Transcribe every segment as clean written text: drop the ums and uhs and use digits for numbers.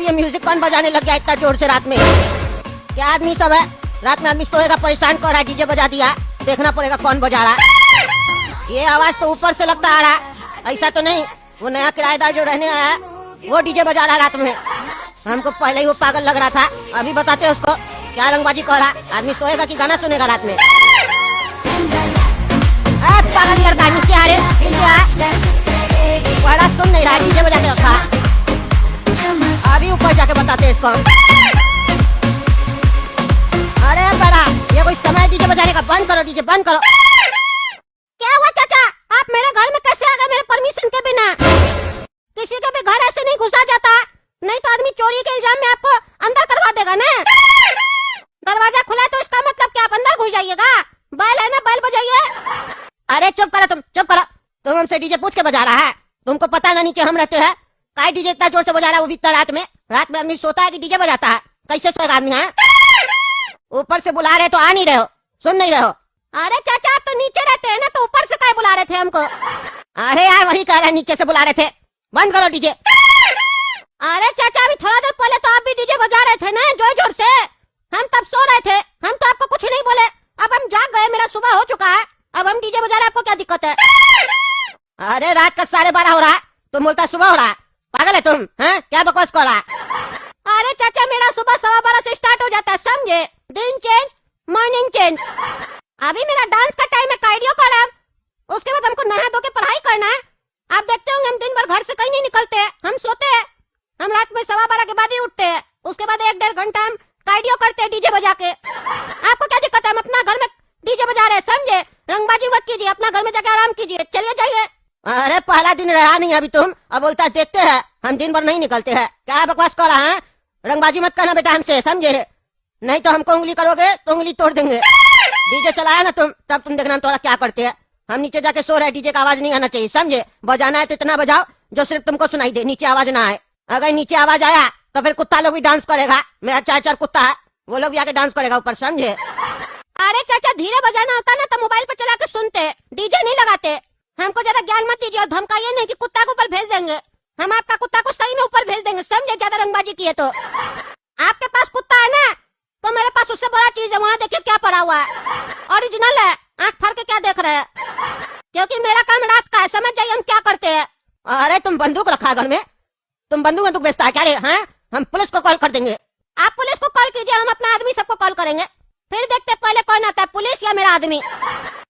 ये म्यूजिक कौन बजाने लग गया इतना जोर से रात में? क्या आदमी सब है? रात में आदमी सोएगा, परेशान कर रहा है, डीजे बजा दिया। देखना पड़ेगा कौन बजा रहा। ये आवाज तो ऊपर से लगता आ रहा, ऐसा तो नहीं वो नया किराएदार जो रहने आया वो डीजे बजा रहा रात में। हमको पहले ही वो पागल लग रहा था, अभी बताते हैं उसको क्या रंगबाजी कर रहा। आदमी सोएगा कि गाना सुनेगा रात में? पागल लड़का नीचे आ रहे, नीचे आ। बड़ा सुन नहीं रहा, डीजे बजा के रखा। अभी ऊपर जाके बताते हैं इसको। अरे बड़ा ये कोई समय डीजे बजाने का? बंद करो डीजे, बंद करो। क्या हुआ चाचा, आप मेरे घर में कैसे आ गए मेरे परमिशन के बिना? किसी के भी घर ऐसे नहीं घुसा जाता, नहीं तो आदमी चोरी के इल्जाम में आपको अंदर करवा देगा ना। दरवाजा खुला है तो इसका मतलब क्या आप अंदर घुस जाइएगा? बैल है ना, बैल बजाइए। अरे चुप करो तुम, चुप करो। तुम हमसे डीजे पूछ के बजा रहा है? तुमको पता ना नीचे हम रहते हैं, काय डीजे इतना जोर से बजा रहा है वो भी इतना रात में? रात में आदमी सोता है कि डीजे बजाता है? कैसे सोएगा आदमी? है ऊपर से बुला रहे तो आ नहीं रहे हो, सुन नहीं रहे हो? अरे चाचा आप तो नीचे रहते हैं ना, तो ऊपर से काय बुला रहे थे हमको? अरे यार वही कह रहे नीचे से बुला रहे थे। बंद करो डीजे। अरे चाचा अभी थोड़ा देर पहले तो आप भी डीजे बजा रहे थे ना जोर जोर से, हम तब सो रहे थे, हम तो आपको कुछ नहीं बोले। अब हम जाग गए, मेरा सुबह हो चुका है, अब हम डीजे बजा रहे, आपको क्या दिक्कत है? अरे रात का 12:30 हो रहा है, तुम बोलता सुबह हो रहा है? पागल है तुम? हैं क्या बकवास कर रहा? अरे चाचा मेरा सुबह 12:15 से स्टार्ट हो जाता है, समझे? दिन चेंज मॉर्निंग चेंज। अभी मेरा डांस का टाइम है, कार्डियो का टाइम, उसके बाद हमको नहा धो के पढ़ाई करना है। आप देखते होंगे हम दिन भर घर से कहीं नहीं निकलते हैं, हम सोते हैं, हम रात में 12:15 के बाद ही उठते हैं, उसके बाद 1-1.5 घंटा हम कार्डियो करते हैं डीजे बजा के। आपको क्या दिक्कत है? हम अपना घर में डीजे बजा रहे हैं, समझे? रंगबाजी मत कीजिए, अपना घर में जाके आराम कीजिए, चलिए जाइए। अरे पहला दिन रहा नहीं अभी तुम, अब बोलता देखते हैं, हम दिन भर नहीं निकलते हैं। क्या बकवास कर रहा है? रंगबाजी मत करना बेटा हमसे, समझे? नहीं तो हमको उंगली करोगे तो उंगली तोड़ देंगे। डीजे चलाया ना तुम, तब तुम देखना थोड़ा क्या करते हैं। हम नीचे जाके सो रहे, डीजे का आवाज नहीं आना चाहिए, समझे? बजाना है तो इतना बजाओ जो सिर्फ तुमको सुनाई दे, नीचे आवाज ना आए। अगर नीचे आवाज आया तो फिर कुत्ता लोग भी डांस करेगा, मेरा 4-4 कुत्ता है, वो लोग भी आके डांस करेगा ऊपर, समझे? अरे चाचा धीरे बजाना होता ना तो मोबाइल पे चला के सुनते, डीजे नहीं लगाते। हमको ज्यादा ज्ञान मत दीजिए और धमकाइए नहीं कि कुत्ता को ऊपर भेज देंगे। हम आपका कुत्ता को सही में ऊपर भेज देंगे, समझे? ज्यादा रंगबाजी किए तो। आपके पास कुत्ता है ना, तो मेरे पास उससे बड़ा चीज है, वहाँ देखिए क्या पड़ा हुआ है, ओरिजिनल है। आँख फाड़ के क्या देख रहे हैं? क्योंकि मेरा काम रात का है, समझ जाइए हम क्या करते हैं। अरे तुम बंदूक रखा घर में, तुम बंदूक बेचता है क्या रे? हाँ हम पुलिस को कॉल कर देंगे। आप पुलिस को कॉल कीजिए, हम अपना आदमी सबको कॉल करेंगे, फिर देखते पहले कौन आता है, पुलिस या मेरा आदमी।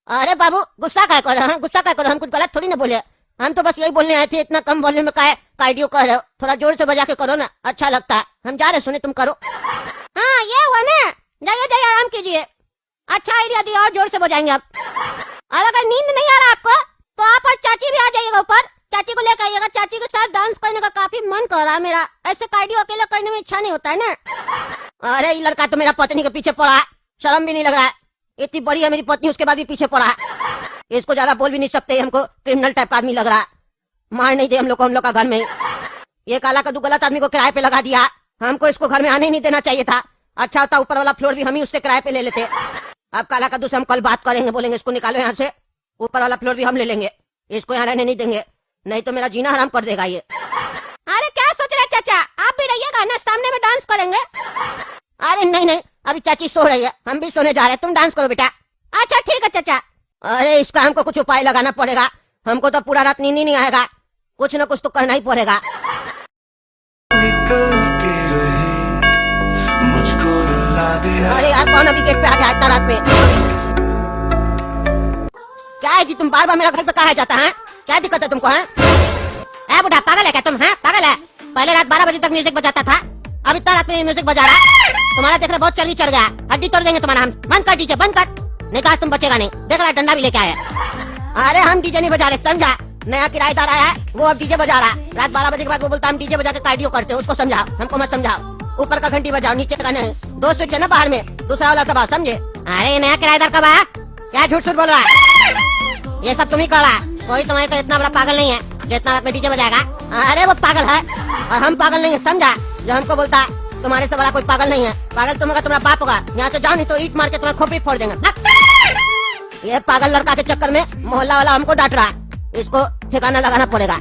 अरे बाबू गुस्सा क्या करो? हाँ गुस्सा क्या करो? हम कुछ गलत थोड़ी ना बोले, हम तो बस यही बोलने आए थे। इतना कम वॉल्यूम में का कार्डियो कर रहे हो, थोड़ा जोर से बजा के करो ना, अच्छा लगता है। हम जा रहे सुने, तुम करो। हाँ ये हुआ ना, जाइए जाइए आराम कीजिए। अच्छा आइडिया दिया, और जोर से बजाएंगे आप। और अगर नींद नहीं आ रहा आपको तो आप और चाची भी आ जाइएगा ऊपर, चाची को लेकर आइएगा, चाची के साथ डांस करने का काफी मन कर रहा है मेरा। ऐसे कार्डियो अकेले करने में इच्छा नहीं होता है ना। अरे ये लड़का तो मेरा पत्नी के पीछे पड़ा है, शर्म भी नहीं लग रहा है? इतनी बड़ी है मेरी पत्नी, उसके बाद भी पीछे पड़ा है। इसको ज्यादा बोल भी नहीं सकते, हमको क्रिमिनल टाइप का आदमी लग रहा है। मार नहीं दे हम लोग को, हम लोग का घर में। ये काला कद्दू गलत आदमी को किराए पे लगा दिया, हमको इसको घर में आने नहीं देना चाहिए था। अच्छा होता ऊपर वाला फ्लोर भी हम ही उससे किराए पे ले लेते। अब काला कद्दू से हम कल बात करेंगे, बोलेंगे इसको निकालो यहाँ से, ऊपर वाला फ्लोर भी हम ले लेंगे, इसको यहाँ रहने नहीं देंगे, नहीं तो मेरा जीना हराम कर देगा ये। अरे क्या सोच रहे चाचा, आप भी रहिएगा ना, सामने में डांस करेंगे। अरे नहीं नहीं अभी चाची सो रही है, हम भी सोने जा रहे हैं, तुम डांस करो बेटा। अच्छा ठीक है चाचा। अरे इसका हमको कुछ उपाय लगाना पड़ेगा, हमको तो पूरा रात नींद ही नहीं आएगा, कुछ न कुछ तो करना ही पड़ेगा। अरे यार कौन अभी गेट पे आ गया इतना रात में? क्या है जी तुम बार बार मेरा घर पे कहा जाता है? क्या दिक्कत है तुमको? है बुढ़ा पागल है क्या तुम? है पागल है? पहले रात 12 बजे तक म्यूजिक बजाता था, अब इतना रात में म्यूजिक बजा रहा। तुम्हारा देख रहे बहुत चर्बी चढ़ गया, हड्डी तोड़ देंगे तुम्हारा हम। बंद कर डीजे, बंद कर, नहीं कहा तुम बचेगा नहीं। देख रहा डंडा भी लेके आया। अरे हम डीजे नहीं बजा रहे, समझा? नया किराएदार आया है, वो अब डीजे बजा रहा। रात 12 बजे के बाद वो बोलता हम डीजे बजा के कार्डियो करते हैं, उसको समझाओ, हमको मत समझाओ। ऊपर का घंटी बजाओ, नीचे का नहीं। 2 स्विच है ना बाहर में, दूसरा वाला दबाओ, समझे? अरे नया किराएदार कब आया? क्या झूठ झूठ बोल रहा है? ये सब तुम ही कर रहा है, कोई तुम्हारे तरह इतना बड़ा पागल नहीं है जो इतना रात में डीजे बजाएगा। अरे वो पागल है और हम पागल नहीं है, समझा? जो हमको बोलता है तुम्हारे से बड़ा कोई पागल नहीं है, पागल तुम होगा, तुम्हारा बाप होगा। यहाँ से जाओ नहीं तो ईंट मार के तुम्हें खोपड़ी फोड़ देंगे। ये पागल लड़का के चक्कर में मोहल्ला वाला हमको डांट रहा है, इसको ठिकाना लगाना पड़ेगा।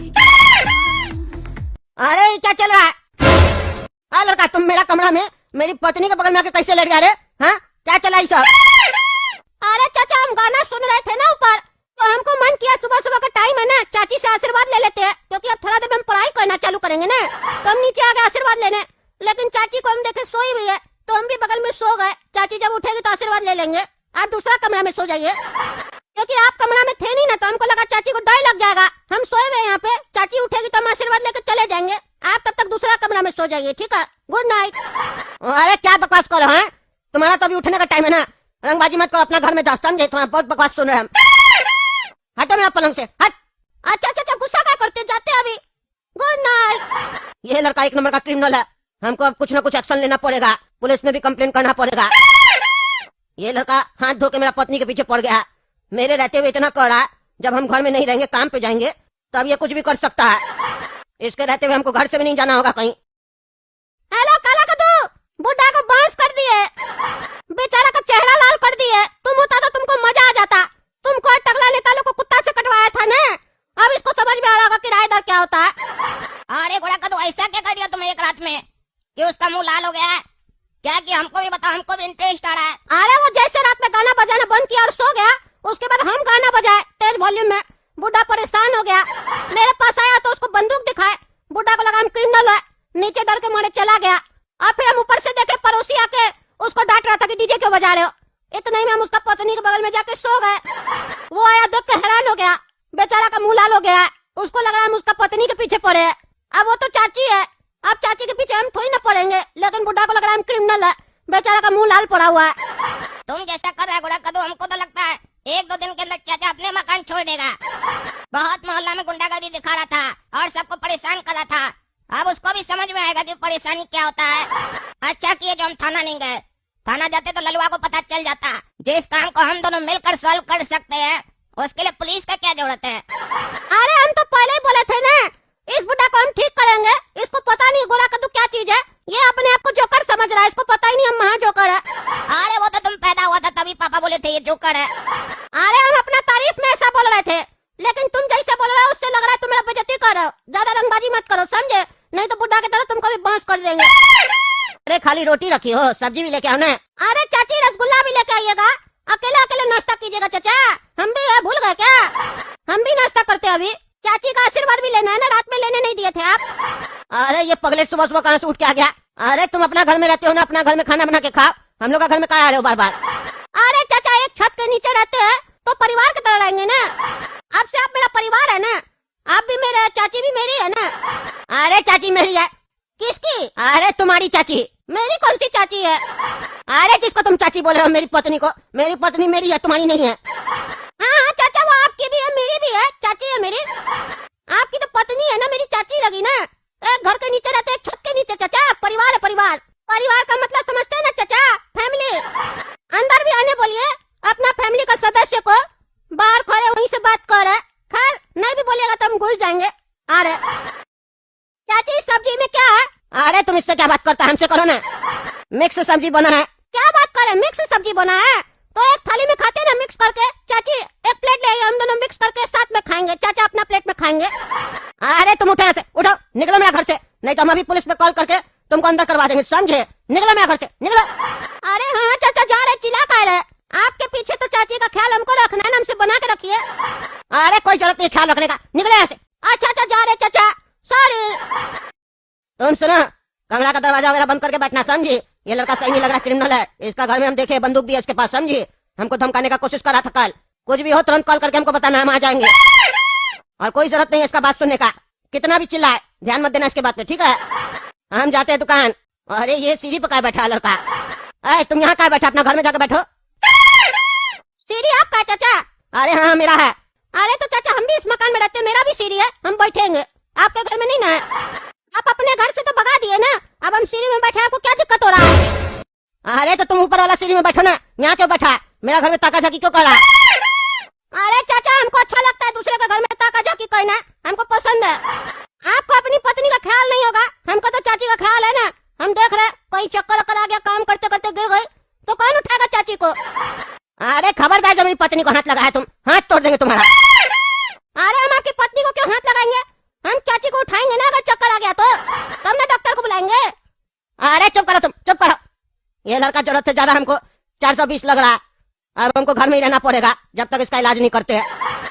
अरे क्या चल रहा है? मेरा कमरा में मेरी पत्नी के बगल में आके कैसे लेट गया रे? हाँ, क्या चला ये सब? अरे चाचा, हम गाना सुन रहे थे ना ऊपर, तो हमको मन किया सुबह सुबह का टाइम है ना, चाची से आशीर्वाद ले लेते हैं, क्योंकि अब थोड़ा देर में हम पढ़ाई करना चालू करेंगे ना, तो हम नीचे आ गए आशीर्वाद लेने। लेकिन चाची को हम देखे सोई हुई है, तो हम भी बगल में सो गए। चाची जब उठेगी तो आशीर्वाद ले लेंगे। आप दूसरा कमरा में सो जाइए, क्योंकि आप कमरा में थे नहीं ना, तो हमको लगा चाची को डर लग जाएगा। हम सोए हुए यहाँ पे, चाची उठेगी तो हम आशीर्वाद लेकर चले जाएंगे। आप तब तक दूसरा कमरा में सो जाइए, ठीक है? Good night. अरे क्या बकवास कर रहे हैं? तुम्हारा तो अभी उठने का टाइम है ना, रंगबाजी मत करो, अपना घर में जाओ, समझे? तुम्हारा बहुत बकवास सुन रहे हैं हम। हटो मेरा पलंग से, हट। अच्छा अच्छा, गुस्सा क्या करते, जाते अभी। Good night. ये लड़का एक नंबर का क्रिमिनल है, हमको अब कुछ न कुछ एक्शन लेना पड़ेगा, पुलिस में भी कंप्लेन करना पड़ेगा। ये लड़का हाथ धो के मेरा पत्नी के पीछे पड़ गया, मेरे रहते हुए इतना कर रहा है, जब हम घर में नहीं रहेंगे, काम पे जाएंगे, तब ये कुछ भी कर सकता है। इसके रहते हुए हमको घर से भी नहीं जाना होगा कहीं। हेलो काला कद्दू, बुड्ढा को बांस कर दिए, बेचारा का चेहरा लाल कर दिए। तुम होता तो तुमको मजा आ जाता। तुमको टकला निकालो को कुत्ता से कटवाया था ना, अब इसको समझ में आ रहा होगा किराएदार क्या होता है। अरे घोड़ा कद्दू, ऐसा क्या कर दिया तुमने एक रात में कि उसका मुंह लाल हो गया है? क्या कि हमको भी बताओ, हमको भी इंटरेस्ट आ रहा है। अरे वो जैसे रात में गाना बजाना बंद किया और सो गया, उसके बाद हम गाना बजाए तेज वॉल्यूम में, बुड्ढा परेशान हो गया। मेरे पास आया तो उसको बंदूक दिखाए, बुड्ढा को लगा हम क्रिमिनल है, नीचे डर के मारे चला गया। और फिर हम ऊपर से देखे पड़ोसी आके उसको डांट रहा था कि डीजे क्यों बजा रहे हो। इतना ही में हम उसका पत्नी के बगल में जाके सो गए। वो आया देख के हैरान हो गया, बेचारा का मुंह लाल हो गया है, उसको लग रहा है हम उसका पत्नी के पीछे पड़े हैं। अब वो तो चाची है, अब चाची के पीछे हम थोड़ी ना पड़ेंगे, लेकिन बुड्ढा को लग रहा है हम क्रिमिनल है, बेचारा का मुंह लाल पड़ा हुआ है। तुम जैसा कर रहा है घोड़ा कद्दू, हमको तो लगता है एक दो दिन के अंदर चाचा अपने मकान छोड़ देगा। बहुत मोहल्ला में गुंडागर्दी दिखा रहा था और सबको परेशान कर रहा था, अब उसको भी समझ में आएगा कि परेशानी क्या होता है। अच्छा किए जो हम थाना नहीं गए, थाना जाते तो ललुआ को पता चल जाता। जिस काम को हम दोनों मिलकर सॉल्व कर सकते हैं, उसके लिए पुलिस का क्या जरूरत है? अरे हम तो पहले ही बोले थे ना, इस बुड्ढा को हम ठीक करेंगे। इसको पता नहीं गोरा कद्दू क्या चीज है, ये अपने आप को जोकर समझ रहा है, इसको पता ही नहीं हम महा जोकर है। अरे वो तो तुम पैदा हुआ था तभी पापा बोले थे ये जोकर है। अरे हम अपना तारीफ में ऐसा बोल रहे थे, लेकिन तुम जैसे बोल रहे हो उससे लग रहा है तुम मेरा बेइज्जती कर रहे हो। ज्यादा रंगबाजी मत करो, समझे? नहीं तो बुड्ढा की तरह तुमको भी बांस कर देंगे। अरे खाली रोटी रखी हो, सब्जी भी लेके आओ ना। अरे चाची रसगुल्ला भी लेके आइएगा, अकेला अकेला नाश्ता कीजिएगा। चाचा हम भी है, भूल गए क्या? हम भी नाश्ता करते अभी। चाची का आशीर्वाद भी लेना है ना, रात में लेने नहीं दिए थे आप। अरे ये पगले सुबह सुबह कहाँ से उठ के आ गया? अरे तुम अपना घर में रहते हो ना, अपना घर में खाना बना के खाओ, हम लोग का घर में कहाँ आ रहे हो बार बार? अरे चाचा एक छत के नीचे रहते हैं तो परिवार की तरह रहेंगे ना, अब से आप मेरा परिवार है ना, आप भी मेरे, चाची भी मेरी है ना। अरे चाची मेरी है। किसकी? अरे तुम्हारी चाची। मेरी कौन सी चाची है? अरे जिसको तुम चाची बोल रहे हो, मेरी पत्नी को। मेरी पत्नी मेरी है, तुम्हारी नहीं है। हाँ चाचा वो आपकी भी है, मेरी भी है, चाची है मेरी। आपकी तो पत्नी है ना, मेरी चाची लगी ना। एक घर के नीचे रहते, एक छत के नीचे। चाचा परिवार है, परिवार। परिवार का मतलब समझते हैं ना चाचा? फैमिली। अंदर भी आने बोलिए अपना फैमिली का सदस्य को, बाहर खड़े वहीं से बात कर रहे। खैर नहीं भी बोलिएगा तो हम घुस जाएंगे। अरे चाची सब्जी में क्या है? अरे तुम इससे क्या बात करता है, हमसे करो ना। मिक्स सब्जी बना है। क्या बात करे, मिक्स सब्जी बना है? तो एक थाली में खाते ना मिक्स करके। चाची एक प्लेट ले आइए, हम दोनों मिक्स करके साथ में खाएंगे। चाचा अपना प्लेट में खाएंगे। अरे तुम उठो यहाँ से, उठो, निकलो मेरा घर से, नहीं तो हम अभी पुलिस में कॉल करके तुमको अंदर करवा देंगे, समझे? निकलो मेरा घर से, निकलो। अरे हाँ चाचा जा रहे, चिल्ला कह रहे। आपके पीछे तो चाची का ख्याल हमको रखना है ना, हमसे बना के रखिए। अरे कोई जरूरत नहीं ख्याल रखने का, निकलो यहाँ से। अच्छा अच्छा जा रहे चाचा, सॉरी। तुम सुनो, कमरा का दरवाजा वगैरह बंद करके बैठना, समझी? ये लड़का सही नहीं लग रहा, क्रिमिनल है। इसका घर में हम देखे बंदूक भी है इसके पास, समझी? हमको धमकाने का कोशिश कर रहा था कल। कुछ भी हो तुरंत कॉल करके हमको बताना, हम आ जाएंगे। और कोई जरूरत नहीं है इसका बात सुनने का, कितना भी चिल्लाए ध्यान मत देना इसके बात पे, ठीक है? हम जाते हैं दुकान। अरे ये सीढ़ी पे क्या बैठा है लड़का? अरे तुम यहाँ क्या बैठा, अपना घर में जाकर बैठो। सीढ़ी आपका है चाचा? अरे हाँ मेरा है। अरे तो चाचा हम भी इस मकान में रहते हैं, मेरा भी सीढ़ी है, हम बैठेंगे। आपके घर में नहीं ना है? आप अपने घर से तो भगा दिए ना, अब हम सीढ़ी में बैठे, आपको क्या दिक्कत हो रहा है? अरे तो तुम ऊपर वाला सीढ़ी में बैठो ना, यहाँ क्यों बैठा है? मेरा घर में ताका झाकी क्यों कर रहा है? अरे चाचा हमको अच्छा लगता है दूसरे के घर में ताका झाकी करना, हमको पसंद है। आपको अपनी पत्नी का ख्याल नहीं होगा, हमको तो चाची का ख्याल है ना। हम देख रहे कहीं चक्कर वक्कर आ गया, काम करते करते गिर गई तो कौन उठाएगा चाची को? अरे खबरदार जब मेरी पत्नी को हाथ लगाया तुम, हाथ तोड़ देंगे तुम्हारा। अरे हम आपकी पत्नी को क्यों हाथ लगाएंगे? हम चाची को उठाएंगे ना, अगर चक्कर आ गया तो, तब ना डॉक्टर को बुलाएंगे। अरे चुप चुप करो तुम, चुप करो। ये लड़का जरूरत से ज्यादा हमको 420 लग रहा है, अब हमको घर में ही रहना पड़ेगा जब तक इसका इलाज नहीं करते हैं।